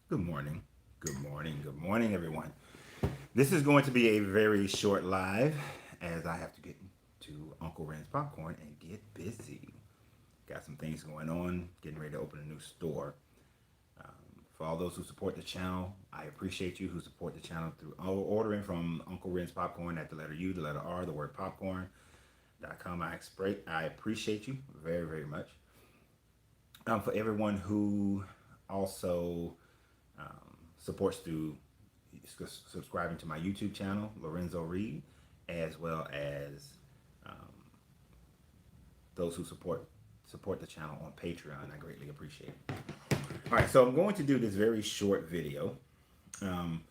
Good morning. Good morning, everyone. This is going to be a very short live as I have to get to Uncle Renz Popcorn and get busy. Got some things going on, getting ready to open a new store. For all those who support the channel, I appreciate you who support the channel through ordering from Uncle Renz Popcorn at the letter U, the letter R, the word popcorn.com. I appreciate you very, very much. For everyone who also supports through subscribing to my YouTube channel, Larenzo Reid, as well as um, those who support the channel on Patreon. I greatly appreciate it. All right, so I'm going to do this very short video. Um,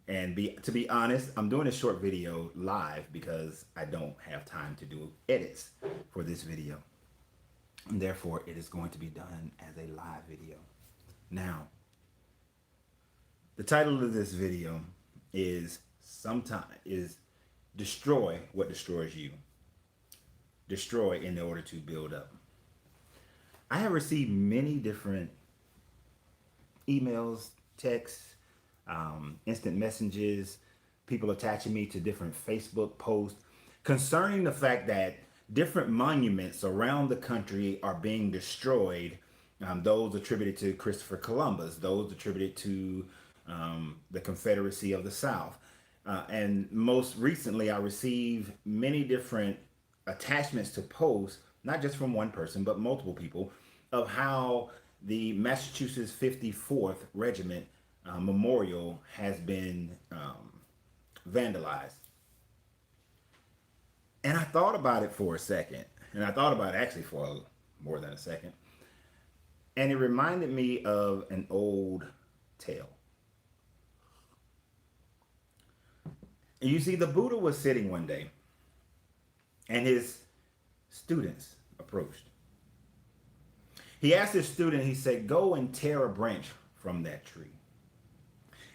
to be honest, I'm doing a short video live because I don't have time to do edits for this video. And therefore, it is going to be done as a live video. Now, the title of this video is destroy what destroys you. Destroy in order to build up. I have received many different emails, texts, instant messages, people attaching me to different Facebook posts concerning the fact that different monuments around the country are being destroyed. Those attributed to Christopher Columbus, those attributed to the Confederacy of the South. And most recently, I received many different attachments to posts, not just from one person, but multiple people, of how the Massachusetts 54th Regiment Memorial has been vandalized. And I thought about it for a second, and I thought about it actually for more than a second, and it reminded me of an old tale. And you see, the Buddha was sitting one day, and his students approached. He asked his student, he said, go and tear a branch from that tree.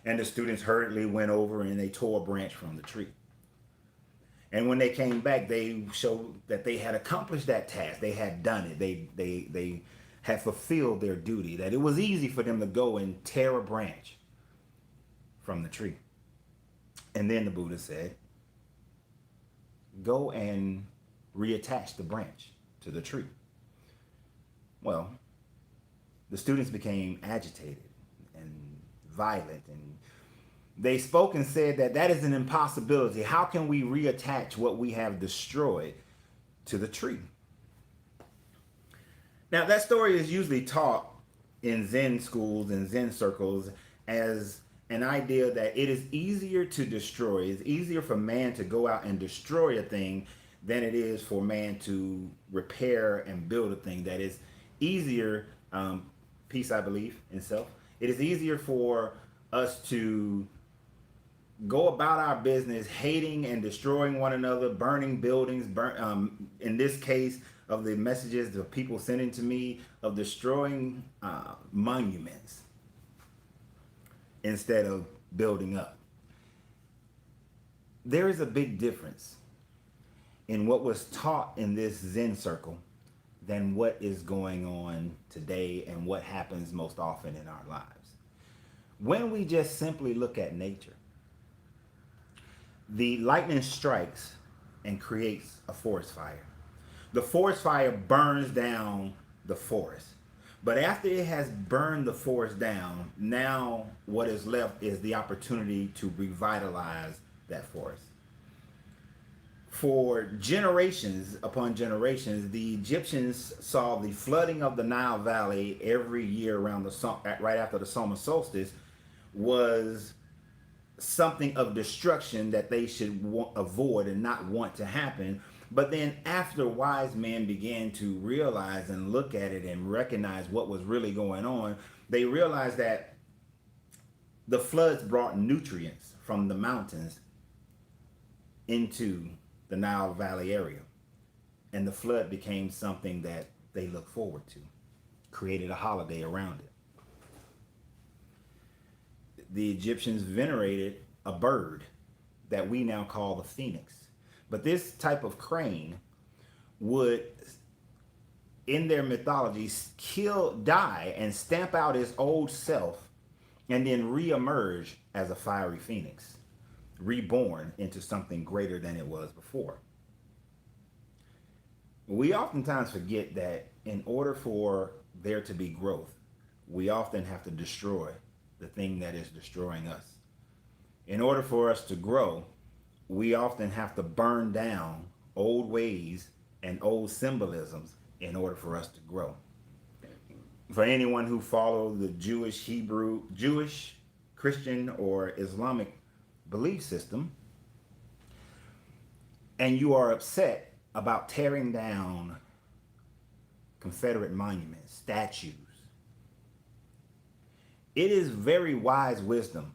And the students hurriedly went over and they tore a branch from the tree. And when they came back, they showed that they had accomplished that task. They had done it. They had fulfilled their duty, that it was easy for them to go and tear a branch from the tree. And then the Buddha said, go and reattach the branch to the tree. Well, the students became agitated and violent, and they spoke and said that that is an impossibility. How can we reattach what we have destroyed to the tree? Now, that story is usually taught in Zen schools and Zen circles as an idea that it is easier to destroy. It's easier for man to go out and destroy a thing than it is for man to repair and build a thing. That is easier, peace, I believe, in self. It is easier for us to go about our business hating and destroying one another, burning buildings, in this case of the messages the people sending to me, of destroying monuments instead of building up. There is a big difference in what was taught in this Zen circle than what is going on today and what happens most often in our lives. When we just simply look at nature, the lightning strikes and creates a forest fire. The forest fire burns down the forest. But after it has burned the forest down, now what is left is the opportunity to revitalize that forest. For generations upon generations, the Egyptians saw the flooding of the Nile Valley every year around right after the summer solstice was something of destruction that they should avoid and not want to happen. But then after wise men began to realize and look at it and recognize what was really going on, they realized that the floods brought nutrients from the mountains into the Nile Valley area. And the flood became something that they looked forward to, created a holiday around it. The Egyptians venerated a bird that we now call the phoenix. But this type of crane would, in their mythology, die and stamp out its old self and then reemerge as a fiery phoenix, reborn into something greater than it was before. We oftentimes forget that in order for there to be growth, we often have to destroy the thing that is destroying us. In order for us to grow, we often have to burn down old ways and old symbolisms in order for us to grow. For anyone who follows the Jewish, Christian, or Islamic belief system, and you are upset about tearing down Confederate monuments, statues, it is very wise wisdom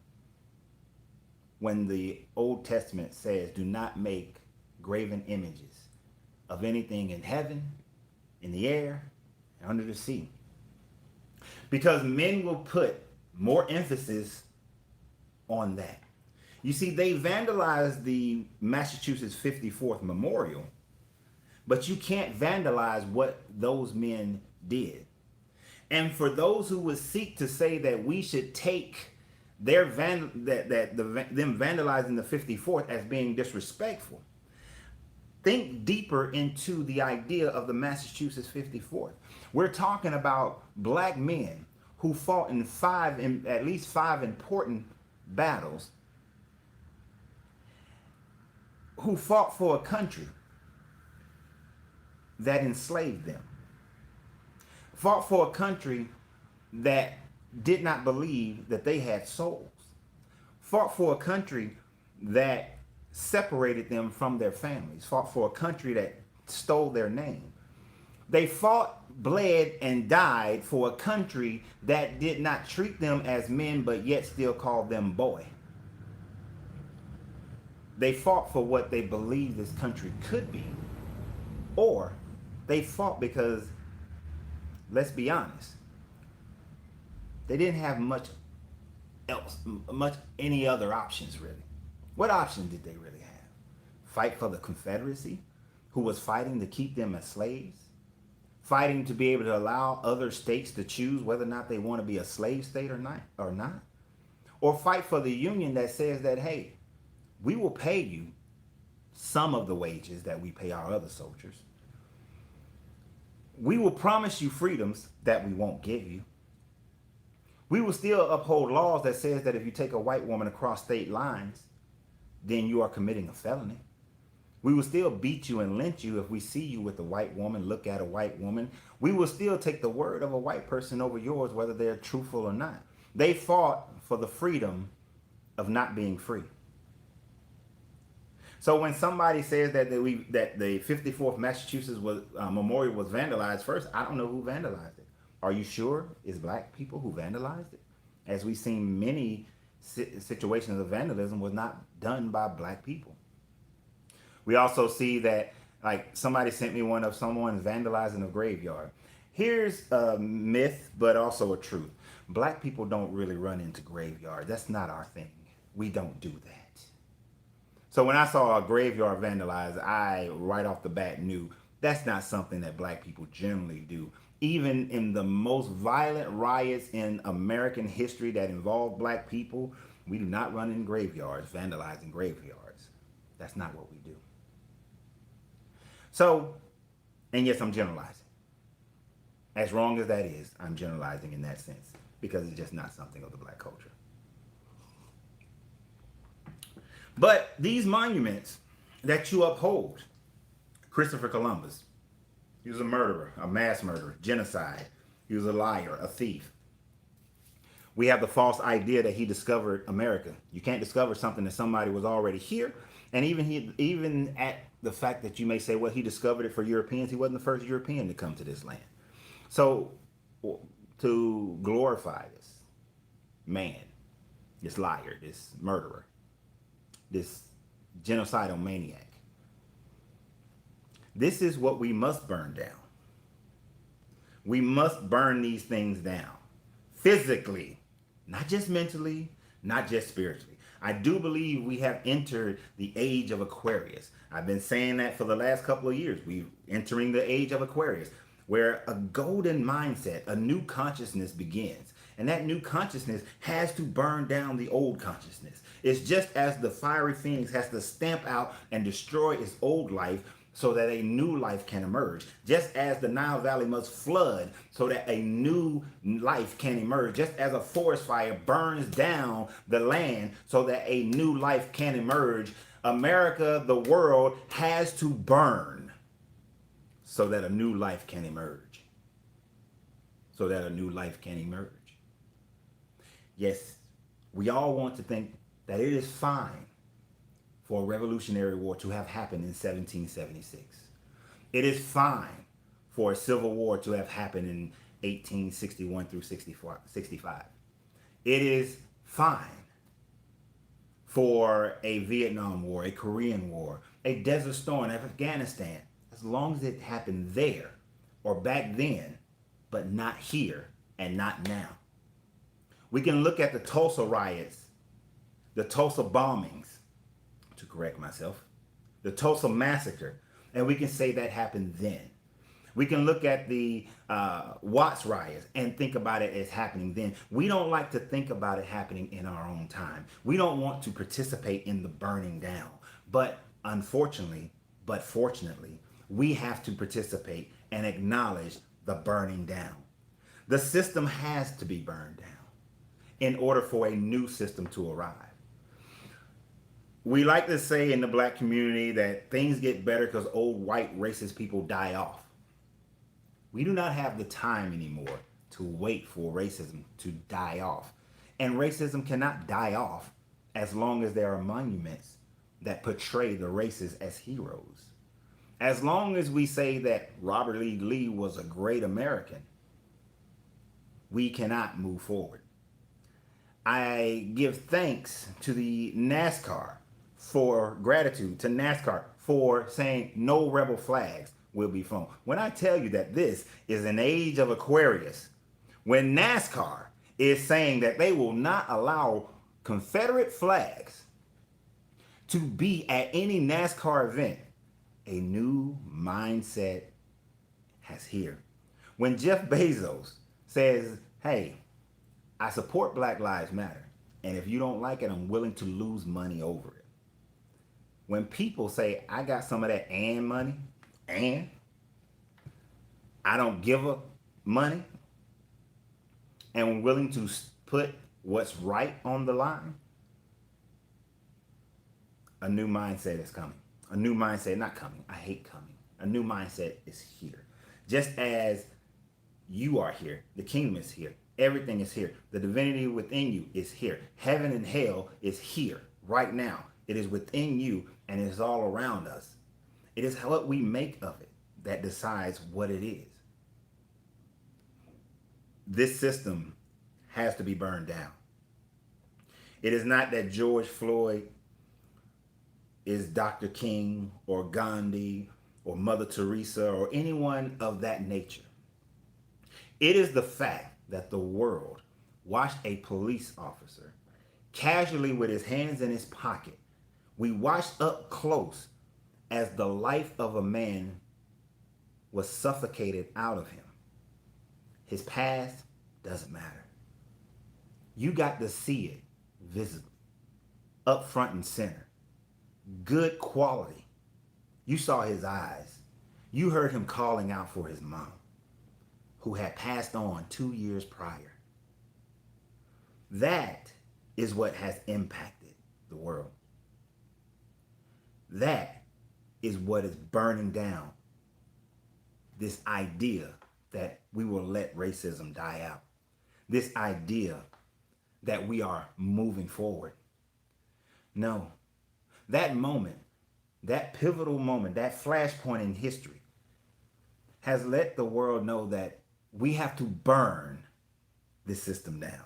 when the Old Testament says, do not make graven images of anything in heaven, in the air, and under the sea. Because men will put more emphasis on that. You see, they vandalized the Massachusetts 54th Memorial, but you can't vandalize what those men did. And for those who would seek to say that we should take them vandalizing the 54th as being disrespectful, think deeper into the idea of the Massachusetts 54th. We're talking about black men who fought in at least five important battles, who fought for a country that enslaved them, fought for a country that did not believe that they had souls, fought for a country that separated them from their families, fought for a country that stole their name. They fought, bled, and died for a country that did not treat them as men, but yet still called them boy. They fought for what they believed this country could be. Or they fought because, let's be honest, they didn't have much any other options really. What options did they really have? Fight for the Confederacy, who was fighting to keep them as slaves? Fighting to be able to allow other states to choose whether or not they want to be a slave state or not? Or fight for the Union that says that, hey, we will pay you some of the wages that we pay our other soldiers. We will promise you freedoms that we won't give you. We will still uphold laws that says that if you take a white woman across state lines, then you are committing a felony. We will still beat you and lynch you if we see you with a white woman, look at a white woman. We will still take the word of a white person over yours, whether they're truthful or not. They fought for the freedom of not being free. So when somebody says that the 54th Massachusetts Memorial was vandalized, first, I don't know who vandalized it. Are you sure it's black people who vandalized it? As we've seen, many situations of vandalism was not done by black people. We also see that, like, somebody sent me one of someone vandalizing a graveyard. Here's a myth, but also a truth. Black people don't really run into graveyards. That's not our thing. We don't do that. So when I saw a graveyard vandalized, I right off the bat knew that's not something that black people generally do. Even in the most violent riots in American history that involve black people, we do not run in graveyards, vandalizing graveyards. That's not what we do. So, and yes, I'm generalizing. As wrong as that is, I'm generalizing in that sense because it's just not something of the black culture. But these monuments that you uphold, Christopher Columbus, he was a murderer, a mass murderer, genocide. He was a liar, a thief. We have the false idea that he discovered America. You can't discover something that somebody was already here. And even at the fact that you may say, well, he discovered it for Europeans, he wasn't the first European to come to this land. So to glorify this man, this liar, this murderer, this genocidal maniac, this is what we must burn down. We must burn these things down physically, not just mentally, not just spiritually. I do believe we have entered the age of Aquarius. I've been saying that for the last couple of years. We're entering the age of Aquarius. where a golden mindset, a new consciousness begins. And that new consciousness has to burn down the old consciousness. It's just as the fiery phoenix has to stamp out and destroy its old life so that a new life can emerge. Just as the Nile Valley must flood so that a new life can emerge. Just as a forest fire burns down the land so that a new life can emerge. America, the world, has to burn so that a new life can emerge. So that a new life can emerge. Yes, we all want to think that it is fine for a Revolutionary War to have happened in 1776. It is fine for a Civil War to have happened in 1861 through 65. It is fine for a Vietnam War, a Korean War, a Desert Storm, Afghanistan, as long as it happened there or back then, but not here and not now. We can look at the Tulsa riots, the Tulsa bombings, to correct myself, the Tulsa massacre, and we can say that happened then. We can look at the Watts riots and think about it as happening then. We don't like to think about it happening in our own time. We don't want to participate in the burning down. But unfortunately, but fortunately, we have to participate and acknowledge the burning down. The system has to be burned down in order for a new system to arrive. We like to say in the black community that things get better because old white racist people die off. We do not have the time anymore to wait for racism to die off. And racism cannot die off as long as there are monuments that portray the races as heroes. As long as we say that Robert E. Lee was a great American, we cannot move forward. I give thanks to the NASCAR for gratitude to NASCAR for saying no rebel flags will be flown. When I tell you that this is an age of Aquarius, when NASCAR is saying that they will not allow Confederate flags to be at any NASCAR event, a new mindset has here. When Jeff Bezos says, hey, I support Black Lives Matter, and if you don't like it, I'm willing to lose money over it. When people say, I got some of that and money, and I don't give a money, and I'm willing to put what's right on the line, a new mindset is coming. A new mindset, not coming, I hate coming. A new mindset is here. Just as you are here, the kingdom is here, everything is here. The divinity within you is here. Heaven and hell is here right now. It is within you and it is all around us. It is what we make of it that decides what it is. This system has to be burned down. It is not that George Floyd is Dr. King or Gandhi or Mother Teresa or anyone of that nature. It is the fact that the world watched a police officer casually with his hands in his pocket. We watched up close as the life of a man was suffocated out of him. His past doesn't matter. You got to see it visibly, up front and center. Good quality. You saw his eyes. You heard him calling out for his mom, who had passed on 2 years prior. That is what has impacted the world. That is what is burning down this idea that we will let racism die out. This idea that we are moving forward. No. That moment, that pivotal moment, that flashpoint in history has let the world know that we have to burn this system down.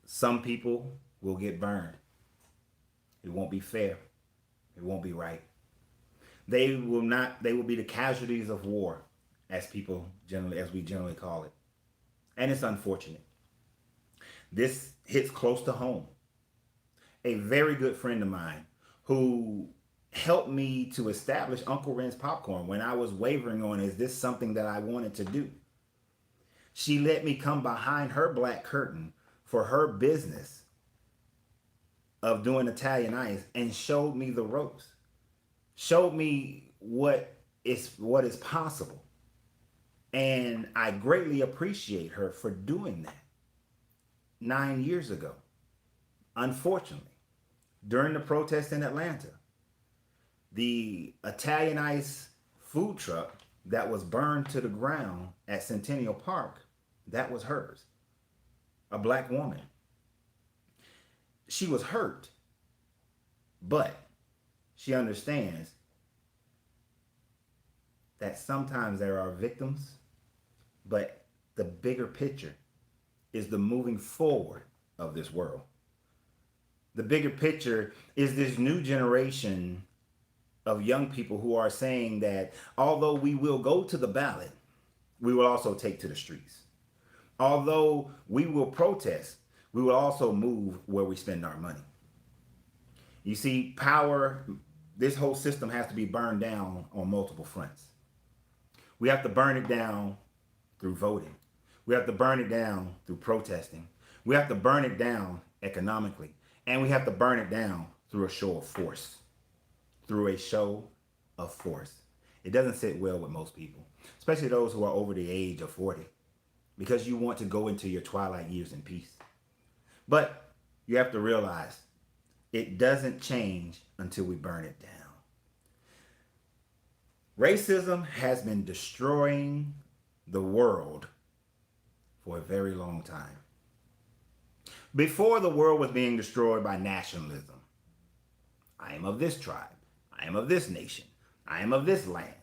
Some people will get burned. It won't be fair. It won't be right. They will be the casualties of war, as we generally call it. And it's unfortunate. This hits close to home. A very good friend of mine who helped me to establish Uncle Renz Popcorn when I was wavering on, is this something that I wanted to do? She let me come behind her black curtain for her business of doing Italian ice and showed me the ropes, showed me what is possible. And I greatly appreciate her for doing that 9 years ago. Unfortunately, during the protest in Atlanta, the Italian ice food truck that was burned to the ground at Centennial Park, that was hers. A black woman. She was hurt, but she understands that sometimes there are victims, but the bigger picture is the moving forward of this world. The bigger picture is this new generation of young people who are saying that although we will go to the ballot, we will also take to the streets. Although we will protest, we will also move where we spend our money. You see, power, this whole system has to be burned down on multiple fronts. We have to burn it down through voting. We have to burn it down through protesting. We have to burn it down economically. And we have to burn it down through a show of force. Through a show of force. It doesn't sit well with most people, especially those who are over the age of 40, because you want to go into your twilight years in peace. But you have to realize it doesn't change until we burn it down. Racism has been destroying the world for a very long time. Before, the world was being destroyed by nationalism. I am of this tribe. I am of this nation. I am of this land.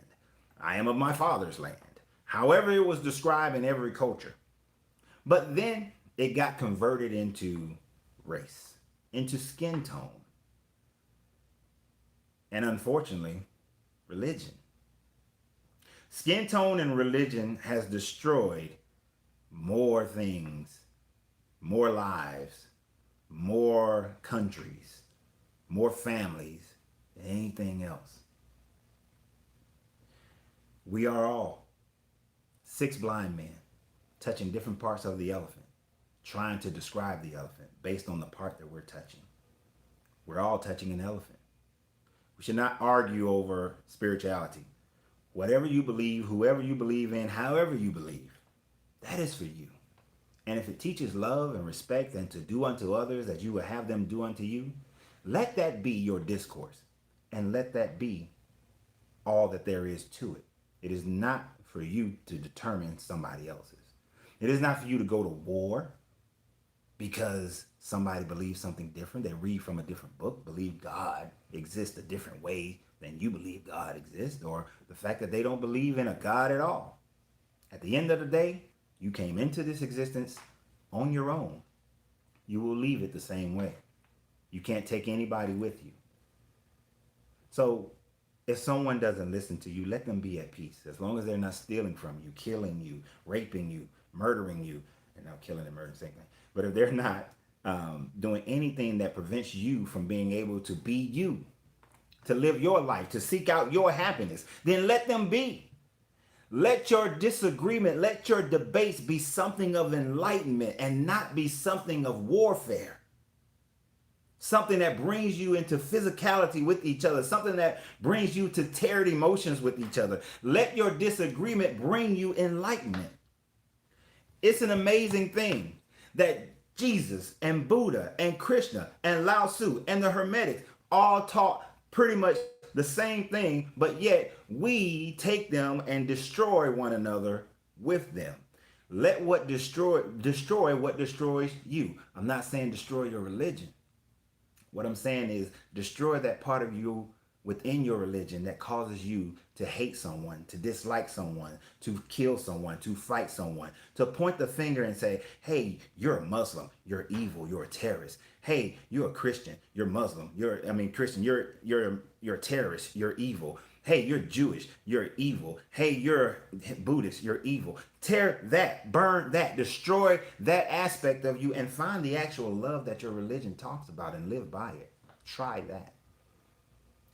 I am of my father's land. However it was described in every culture. But then it got converted into race, into skin tone, and unfortunately, religion. Skin tone and religion has destroyed more things, more lives, more countries, more families than anything else. We are all 6 blind men touching different parts of the elephant, trying to describe the elephant based on the part that we're touching. We're all touching an elephant. We should not argue over spirituality. Whatever you believe, whoever you believe in, however you believe, that is for you. And if it teaches love and respect and to do unto others as you will have them do unto you, let that be your discourse. And let that be all that there is to it. It is not for you to determine somebody else's. It is not for you to go to war because somebody believes something different. They read from a different book, believe God exists a different way than you believe God exists, or the fact that they don't believe in a God at all. At the end of the day, you came into this existence on your own. You will leave it the same way. You can't take anybody with you. So if someone doesn't listen to you, let them be at peace. As long as they're not stealing from you, killing you, raping you, murdering you, and now killing and murdering, same thing. But if they're not doing anything that prevents you from being able to be you, to live your life, to seek out your happiness, then let them be. Let your disagreement, let your debates be something of enlightenment and not be something of warfare. Something that brings you into physicality with each other. Something that brings you to teared emotions with each other. Let your disagreement bring you enlightenment. It's an amazing thing that Jesus and Buddha and Krishna and Lao Tzu and the Hermetics all taught pretty much the same thing, but yet we take them and destroy one another with them. Let what destroy what destroys you. I'm not saying destroy your religion. What I'm saying is destroy that part of you within your religion that causes you to hate someone, to dislike someone, to kill someone, to fight someone, to point the finger and say, hey, you're a Muslim, you're evil, you're a terrorist. Hey, you're a Christian, you're Muslim, Christian, you're a terrorist, you're evil. Hey, you're Jewish, you're evil. Hey, you're Buddhist, you're evil. Tear that, burn that, destroy that aspect of you and find the actual love that your religion talks about and live by it. Try that.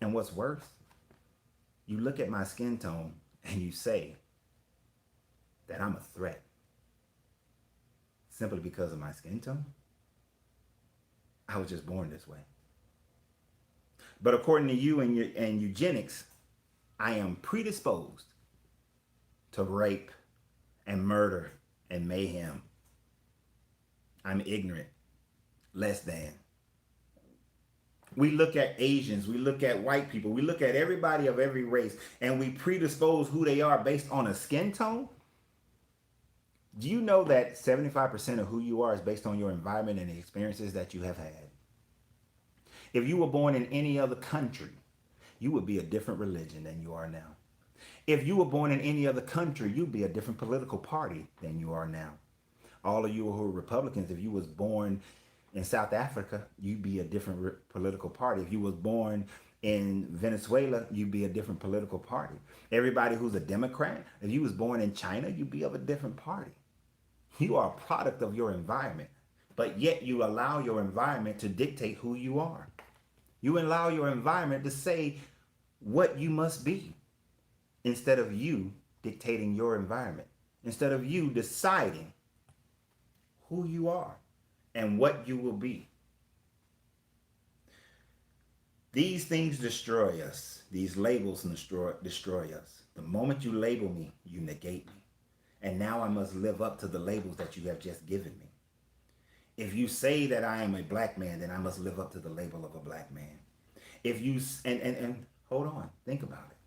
And what's worse, you look at my skin tone and you say that I'm a threat simply because of my skin tone. I was just born this way. But according to you and eugenics, I am predisposed to rape and murder and mayhem. I'm ignorant, less than. We look at Asians, we look at white people, we look at everybody of every race, and we predispose who they are based on a skin tone. Do you know that 75% of who you are is based on your environment and the experiences that you have had? If you were born in any other country, you would be a different religion than you are now. If you were born in any other country, you'd be a different political party than you are now. All of you who are Republicans, if you was born in South Africa, you'd be a different political party. If you was born in Venezuela, you'd be a different political party. Everybody who's a Democrat, if you was born in China, you'd be of a different party. You are a product of your environment, but yet you allow your environment to dictate who you are. You allow your environment to say what you must be instead of you dictating your environment, instead of you deciding who you are and what you will be. These things destroy us. These labels destroy us. The moment you label me, you negate me. And now I must live up to the labels that you have just given me. If you say that I am a black man, then I must live up to the label of a black man. If you, and hold on, think about it.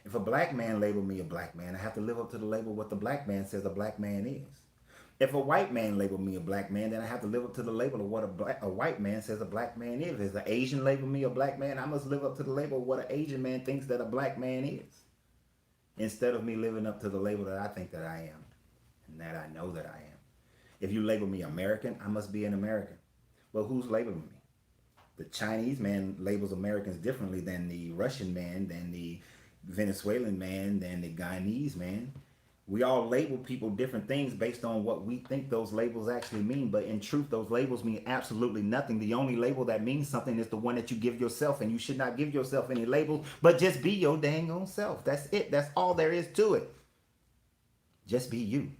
If a black man labeled me a black man, I have to live up to the label what the black man says a black man is. If a white man labeled me a black man, then I have to live up to the label of what a white man says a black man is. If an Asian label me a black man, I must live up to the label of what an Asian man thinks that a black man is. Instead of me living up to the label that I think that I am and that I know that I am. If you label me American, I must be an American. Well, who's labeling me? The Chinese man labels Americans differently than the Russian man, than the Venezuelan man, than the Guyanese man. We all label people different things based on what we think those labels actually mean. But in truth, those labels mean absolutely nothing. The only label that means something is the one that you give yourself. And you should not give yourself any labels, but just be your dang own self. That's it. That's all there is to it. Just be you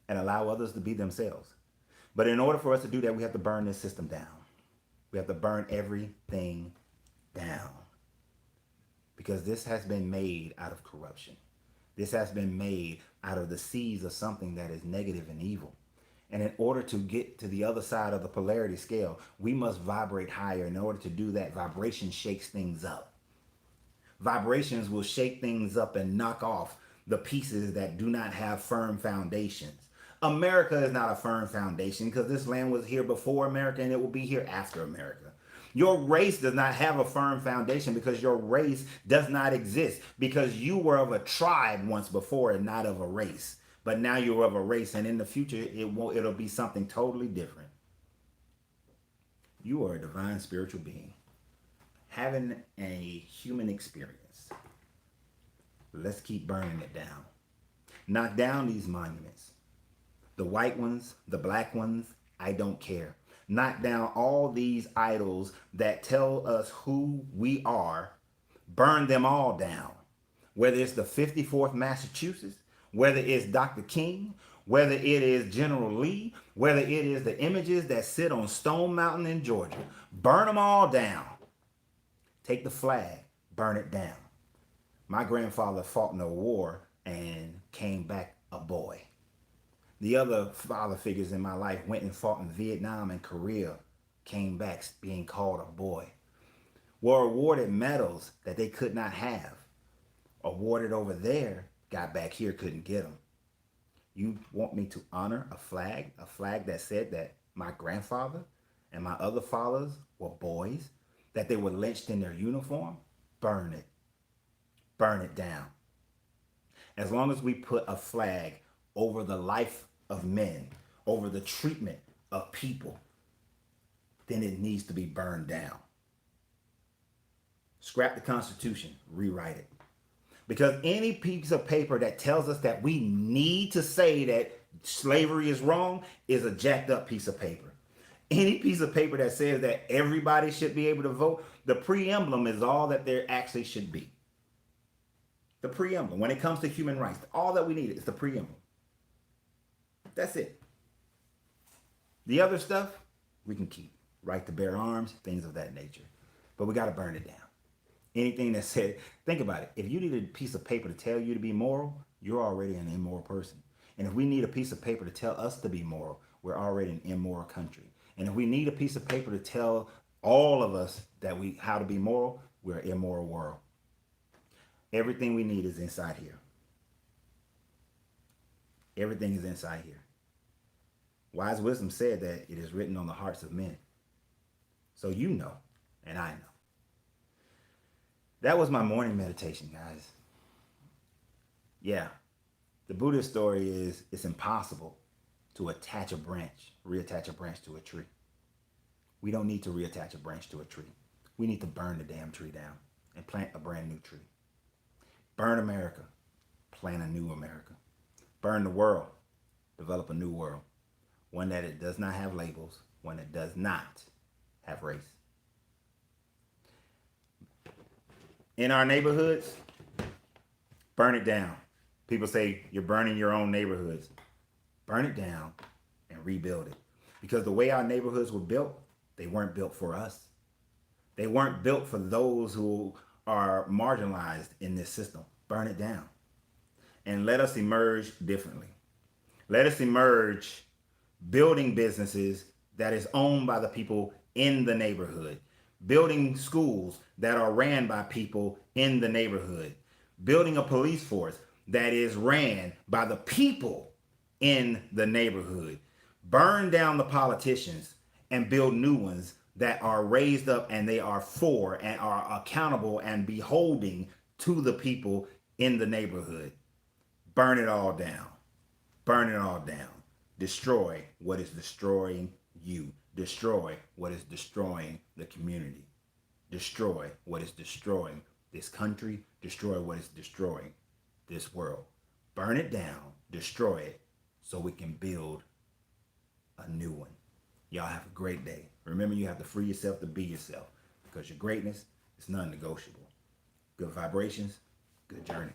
and allow others to be themselves. But in order for us to do that, we have to burn this system down. We have to burn everything down. Because this has been made out of corruption. This has been made out of the seeds of something that is negative and evil. And in order to get to the other side of the polarity scale, we must vibrate higher. In order to do that, vibration shakes things up. Vibrations will shake things up and knock off the pieces that do not have firm foundations. America is not a firm foundation because this land was here before America and it will be here after America. Your race does not have a firm foundation because your race does not exist, because you were of a tribe once before and not of a race. But now you're of a race, and in the future it'll be something totally different. You are a divine spiritual being having a human experience. Let's keep burning it down. Knock down these monuments. The white ones, the black ones, I don't care. Knock down all these idols that tell us who we are. Burn them all down. Whether it's the 54th Massachusetts, whether it's Dr. King, whether it is General Lee, whether it is the images that sit on Stone Mountain in Georgia. Burn them all down. Take the flag, burn it down. My grandfather fought in a war and came back a boy. The other father figures in my life went and fought in Vietnam and Korea, came back being called a boy. Were awarded medals that they could not have. Awarded over there, got back here, couldn't get them. You want me to honor a flag that said that my grandfather and my other fathers were boys, that they were lynched in their uniform? Burn it. Burn it down. As long as we put a flag over the life of men, over the treatment of people, then it needs to be burned down. Scrap the Constitution, rewrite it. Because any piece of paper that tells us that we need to say that slavery is wrong is a jacked up piece of paper. Any piece of paper that says that everybody should be able to vote, the preamble is all that there actually should be. The preamble. When it comes to human rights, all that we need is the preamble. That's it. The other stuff, we can keep. Right to bear arms, things of that nature. But we got to burn it down. Anything that said, think about it. If you need a piece of paper to tell you to be moral, you're already an immoral person. And if we need a piece of paper to tell us to be moral, we're already an immoral country. And if we need a piece of paper to tell all of us that how to be moral, we're an immoral world. Everything we need is inside here. Everything is inside here. Wise wisdom said that it is written on the hearts of men. So you know, and I know. That was my morning meditation, guys. Yeah. The Buddhist story is it's impossible to reattach a branch to a tree. We don't need to reattach a branch to a tree. We need to burn the damn tree down and plant a brand new tree. Burn America, plant a new America. Burn the world, develop a new world. One that it does not have labels, one that does not have race. In our neighborhoods, burn it down. People say you're burning your own neighborhoods. Burn it down and rebuild it. Because the way our neighborhoods were built, they weren't built for us. They weren't built for those who are marginalized in this system. Burn it down. And let us emerge differently. Let us emerge building businesses that is owned by the people in the neighborhood. Building schools that are ran by people in the neighborhood. Building a police force that is ran by the people in the neighborhood. Burn down the politicians and build new ones that are raised up and they are for and are accountable and beholding to the people in the neighborhood. Burn it all down. Burn it all down. Destroy what is destroying you. Destroy what is destroying the community. Destroy what is destroying this country. Destroy what is destroying this world. Burn it down. Destroy it so we can build a new one. Y'all have a great day. Remember, you have to free yourself to be yourself because your greatness is non-negotiable. Good vibrations, good journey.